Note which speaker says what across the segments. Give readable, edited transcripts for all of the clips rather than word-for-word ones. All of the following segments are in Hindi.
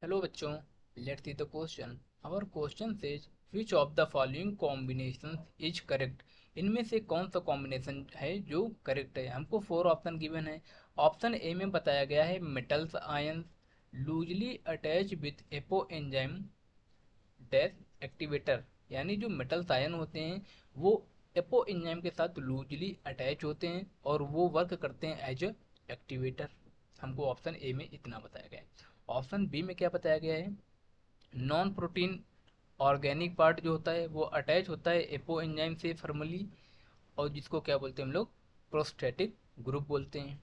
Speaker 1: हेलो बच्चों, let's see the question. Our question says which of the following combination is correct. इनमें से कौन सा कॉम्बिनेशन है जो करेक्ट है। हमको फोर ऑप्शन गिवन है। ऑप्शन ए में बताया गया है metals ion loosely attach with apo enzyme dash activator, यानी जो मेटल्स आयन होते हैं वो एपो एंजाइम के साथ लूजली अटैच होते हैं और वो वर्क करते हैं एज एक्टिवेटर। हमको ऑप्शन ए में इतना बताया गया है। ऑप्शन बी में क्या बताया गया है, नॉन प्रोटीन ऑर्गेनिक पार्ट जो होता है वो अटैच होता है एपो एंजाइम से फॉर्मली, और जिसको क्या बोलते हैं हम लोग, प्रोस्टेटिक ग्रुप बोलते हैं।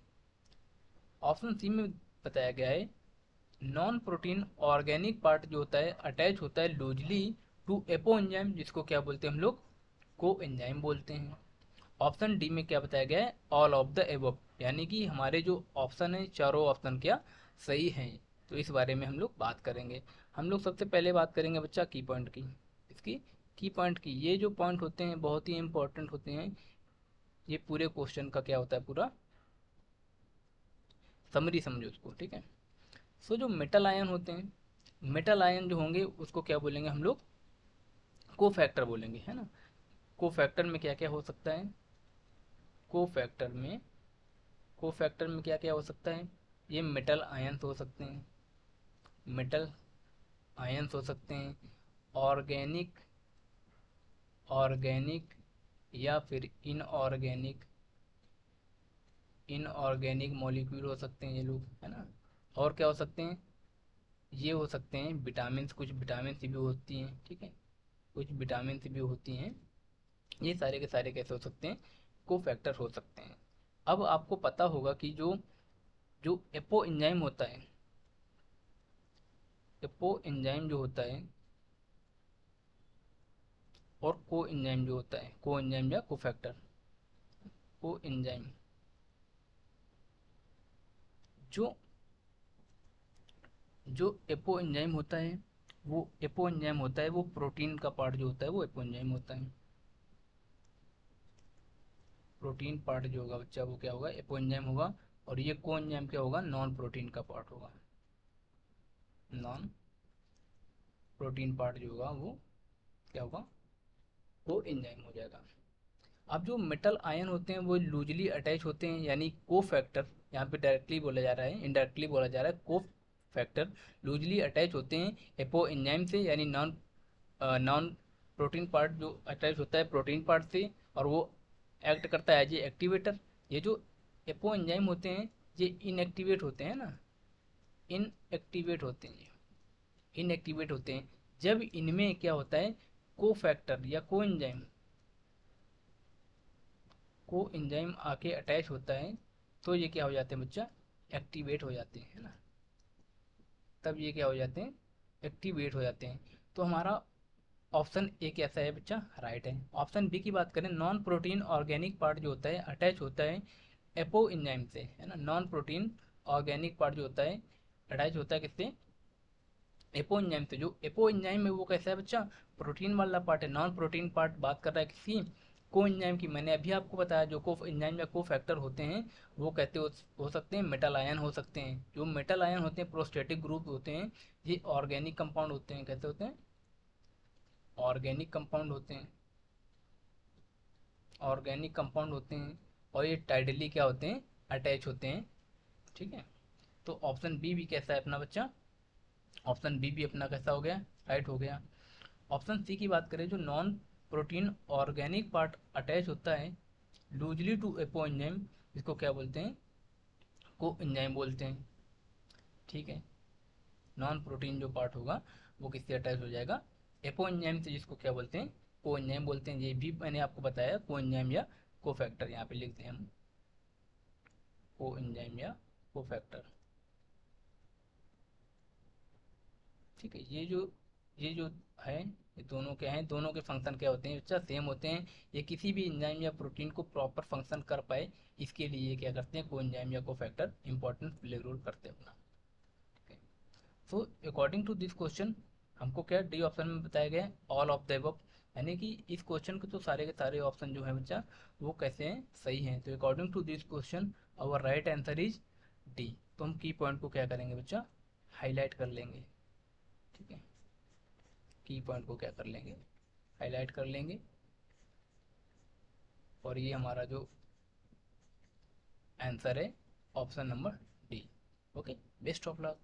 Speaker 1: ऑप्शन सी में बताया गया है नॉन प्रोटीन ऑर्गेनिक पार्ट जो होता है अटैच होता है लूजली टू एपो एंजाइम, जिसको क्या बोलते हैं हम लोग, को एंजाइम बोलते हैं। ऑप्शन डी में क्या बताया गया है, ऑल ऑफ द एबव, यानी कि हमारे जो ऑप्शन है चारों ऑप्शन क्या सही हैं। तो इस बारे में हम लोग बात करेंगे। हम लोग सबसे पहले बात करेंगे बच्चा की पॉइंट की। इसकी की पॉइंट की, ये जो पॉइंट होते हैं बहुत ही इंपॉर्टेंट होते हैं। ये पूरे क्वेश्चन का क्या होता है, पूरा समरी समझो उसको, ठीक है। सो जो मेटल आयन होते हैं, मेटल आयन जो होंगे उसको क्या बोलेंगे हम लोग, को फैक्टर बोलेंगे, है ना। को फैक्टर में क्या क्या हो सकता है, को फैक्टर में को फैक्टर में क्या क्या हो सकता है, ये मेटल आयन्स हो सकते हैं, मेटल आयन्स हो सकते हैं, ऑर्गेनिक ऑर्गेनिक या फिर इनऑर्गेनिक इनऑर्गेनिक मॉलिक्यूल हो सकते हैं ये लोग, है ना। और क्या हो सकते हैं, ये हो सकते हैं विटामिन, कुछ विटामिन भी होती हैं, ठीक है, कुछ विटामिन भी होती हैं। ये सारे के सारे कैसे हो सकते हैं, को फैक्टर हो सकते हैं। अब आपको पता होगा कि जो जो एपो एंजाइम होता है, एपो एंजाइम जो होता है और को एंजाइम जो होता है, को एंजाइम या को फैक्टर, को एंजाइम, जो जो एपो एंजाइम होता है, वो एपो एंजाइम होता है, वो प्रोटीन का पार्ट जो होता है वो एपो एंजाइम होता है। प्रोटीन पार्ट जो होगा बच्चा वो क्या होगा, एपो एंजाइम होगा। और ये को एंजाइम क्या होगा, नॉन प्रोटीन का पार्ट होगा। नॉन प्रोटीन पार्ट जो होगा वो क्या होगा, को एंजाइम हो जाएगा। अब जो मेटल आयन होते हैं वो लूजली अटैच होते हैं, यानी को फैक्टर, यहाँ पे डायरेक्टली बोला जा रहा है, इनडायरेक्टली बोला जा रहा है, को फैक्टर लूजली अटैच होते हैं एपो एंजाइम से, यानी नॉन नॉन प्रोटीन पार्ट जो अटैच होता है प्रोटीन पार्ट से, और वो एक्ट करता है एज ए एक्टिवेटर। ये जो एपो एंजाइम होते हैं ये इनएक्टिवेट होते हैं ना, इनएक्टिवेट होते हैं, इनएक्टिवेट होते हैं जब इनमें क्या होता है, को फैक्टर या को एंजाइम आके अटैच होता है, तो ये क्या हो जाते हैं बच्चा, एक्टिवेट हो जाते हैं, है ना। तब ये क्या हो जाते हैं, एक्टिवेट हो जाते हैं। तो हमारा ऑप्शन ए कैसा है बच्चा, राइट है। ऑप्शन बी की बात करें, नॉन प्रोटीन ऑर्गेनिक पार्ट जो होता है अटैच होता है एपो एंजाइम से, है ना। नॉन प्रोटीन ऑर्गेनिक पार्ट जो होता है अटैच होता है किससे, एपो एंजाइम से। जो एपो एंजाइम है वो कैसा है बच्चा, प्रोटीन वाला पार्ट है। नॉन प्रोटीन पार्ट बात कर रहा है किसी को एंजाइम की। मैंने अभी आपको बताया जो को एंजाइम या को फैक्टर होते हैं वो कहते हो सकते हैं मेटल आयन हो सकते हैं। जो मेटल आयन होते हैं प्रोस्टेटिक ग्रुप होते हैं, ये ऑर्गेनिक कंपाउंड होते हैं, कैसे होते हैं, ऑर्गेनिक कंपाउंड होते हैं, ऑर्गेनिक कंपाउंड होते हैं। और ये टाइडली क्या होते हैं, अटैच होते हैं, ठीक है। तो ऑप्शन बी भी कैसा है अपना बच्चा, ऑप्शन बी भी अपना कैसा हो गया, राइट हो गया। ऑप्शन सी की बात करें, जो non protein organic part attach होता है लूजली टू एपो एंजाइम, जिसको क्या बोलते हैं, को एंजाइम बोलते हैं, ठीक है। नॉन प्रोटीन जो पार्ट होगा वो किससे अटैच हो जाएगा, एपो एंजाइम से, जिसको क्या बोलते हैं, को एंजाइम बोलते हैं। ये भी मैंने आपको बताया, को एंजाइम या को फैक्टर यहाँ पे लिखते हैं हम, को एंजाइम या को फैक्टर, ठीक है। ये जो है, ये दोनों क्या हैं, दोनों के फंक्शन क्या होते हैं बच्चा, सेम होते हैं। ये किसी भी एंजाइम या प्रोटीन को प्रॉपर फंक्शन कर पाए, इसके लिए ये क्या करते हैं, को एंजाइम या को फैक्टर इंपॉर्टेंट प्ले रोल करते हैं अपना, ठीक है। So according to this question, हमको क्या डी ऑप्शन में बताया गया है, ऑल ऑफ द एबव, यानी कि इस क्वेश्चन के तो सारे के सारे ऑप्शन जो है बच्चा वो कैसे हैं, सही हैं। तो according to this question our right answer is D. तो हम की पॉइंट को क्या करेंगे बच्चा, हाईलाइट कर लेंगे। ठीक है, की पॉइंट को क्या कर लेंगे, हाईलाइट कर लेंगे। और ये हमारा जो आंसर है option number D. Okay, best of luck.